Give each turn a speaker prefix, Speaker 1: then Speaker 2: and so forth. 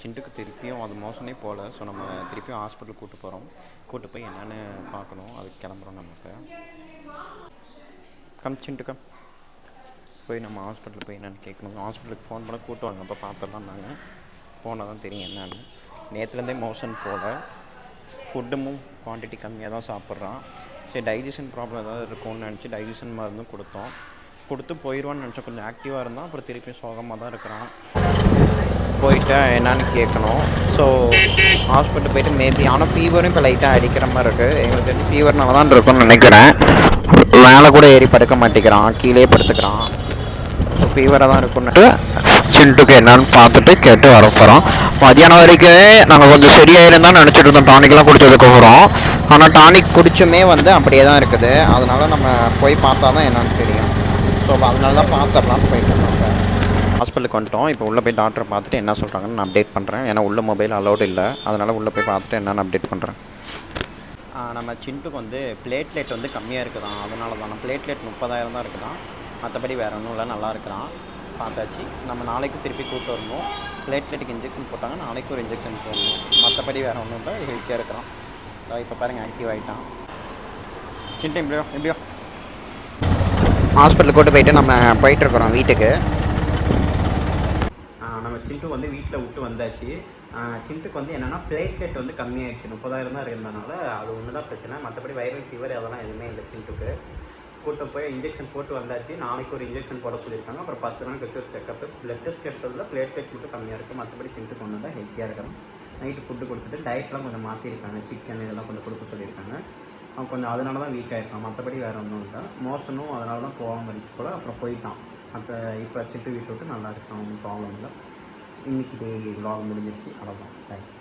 Speaker 1: சிண்டுக்கு திருப்பியும் அது மோசனே போகல. ஸோ நம்ம திருப்பியும் ஹாஸ்பிட்டல் கூப்பிட்டு போய் என்னென்னு பார்க்கணும். அதுக்கு கிளம்புறோம். நமக்கு சிண்டுக்கா போய் நம்ம ஹாஸ்பிட்டலில் போய் என்னென்னு கேட்கணும். ஹாஸ்பிட்டலுக்கு ஃபோன் பண்ண கூப்பிட்டு வாங்க, அப்போ பார்த்துடலாம். நாங்கள் போனால் தான் தெரியும் என்னென்னு. நேற்றுலேருந்தே மோஷன் போகல, ஃபுட்டும் குவான்டிட்டி கம்மியாக தான் சாப்பிட்றான். சரி, டைஜஷன் ப்ராப்ளம் ஏதாவது இருக்கும்னு நினச்சி டைஜஷன் மருந்தும் கொடுத்து போயிடுவான்னு நினச்சோம். கொஞ்சம் ஆக்டிவாக இருந்தால் அப்புறம் திருப்பியும் சோகமாக தான் இருக்கிறான். போயிட்டா என்னன்னு கேட்கணும். ஸோ ஹாஸ்பிட்டல் போய்ட்டு மேபி, ஆனால் ஃபீவரும் இப்போ லைட்டாக அடிக்கிற மாதிரி இருக்குது. எங்களுக்கு தெரிஞ்சு ஃபீவர்னால தான் இருக்கும்னு நினைக்கிறேன். மேலே கூட ஏறி படுக்க மாட்டேங்கிறான், கீழே படுத்துக்கிறான். ஸோ ஃபீவராக தான் இருக்குன்னு சிண்டுக்கு என்னன்னு பார்த்துட்டு கேட்டு வர போகிறோம். மதியானம் வரைக்கும் நாங்கள் கொஞ்சம் சரியாயிருந்தான்னு நினச்சிட்டு இருந்தோம் டானிக்லாம் குடித்ததுக்கப்புறம். ஆனால் டானிக் குடிச்சுமே அப்படியே தான் இருக்குது. அதனால் நம்ம போய் பார்த்தா தான் என்னன்னு தெரியும். ஸோ அதனால தான் பார்த்துடலாம் போயிட்டு ஹாஸ்பிட்டலுக்கு வந்துட்டோம். இப்போ உள்ளே போய் டாக்டரை பார்த்துட்டு என்ன சொல்கிறாங்கன்னு நான் அப்டேட் பண்ணுறேன். ஏன்னா உள்ள மொபைல் அலௌடு இல்லை, அதனால் உள்ளே போய் பார்த்துட்டு என்னென்னு அப்டேட் பண்ணுறேன். நம்ம சிண்டுக்கு பிளேட்லெட் கம்மியாக இருக்குதான். அதனால தான் பிளேட்லெட் 30,000 தான் இருக்குதான். மற்றபடி வேறு ஒன்றும் இல்லை, நல்லா இருக்கிறான். பார்த்தாச்சு. நம்ம நாளைக்கு திருப்பி கூப்பிட்டு வரணும். பிளேட்லெட்டுக்கு இன்ஜெக்ஷன் போட்டாங்க, நாளைக்கு ஒரு இன்ஜெக்ஷன் போடணும். மற்றபடி வேறு ஒன்றும் இல்லை, ஹெல்த்தியாக இருக்கிறான். இப்போ பாருங்கள், ஆக்டிவ் ஆகிட்டான். சிண்டு எப்படியோ ஹாஸ்பிட்டலுக்கு கூட்டு போயிட்டு நம்ம போயிட்டுருக்குறோம் வீட்டுக்கு. நம்ம சிண்டு வீட்டில் விட்டு வந்தாச்சு. சிண்டுக்கு என்னென்னா பிளேட்லெட் கம்மியாகிடுச்சு. 30,000 தான் இருந்ததுனால அது ஒன்று தான் பிரச்சனை. மற்றபடி வைரல் ஃபீவர் அதெல்லாம் எதுவுமே இல்லை. சிண்டுக்கு கூட்டு போய் இன்ஜெக்ஷன் போட்டு வந்தாச்சு. நாளைக்கு ஒரு இன்ஜெக்ஷன் போட சொல்லியிருக்காங்க. அப்புறம் 10 நாள் கழிச்சு ஒரு செக்கப்பு. பிளட் டெஸ்ட் எடுத்ததில் பிளேட்லெட் மட்டும் கம்மியாக இருக்குது. மற்றபடி சிண்டுக்கு ஒன்று தான் ஹெல்த்தியாக இருக்கிறோம். நைட்டு ஃபுட்டு கொடுத்துட்டு டயட்லாம் கொஞ்சம் மாற்றிருக்காங்க. சிக்கன் இதெல்லாம் கொஞ்சம் கொடுக்க சொல்லியிருக்காங்க. அவன் கொஞ்சம் அதனால தான் வீக்காக இருக்கான். மற்றபடி வேறு ஒன்றும் இல்லை. மோஷனும் அதனால தான் போகாமல் இருந்துச்சு போல். அப்புறம் போயிட்டான். இப்போ சிட்டு வீட்டை விட்டு நல்லா இருக்கான், ஒன்றும் ப்ராப்ளம் இல்லை. இன்றைக்கி விலாக் முடிஞ்சிச்சு, அவ்வளோதான். தேங்க்யூ.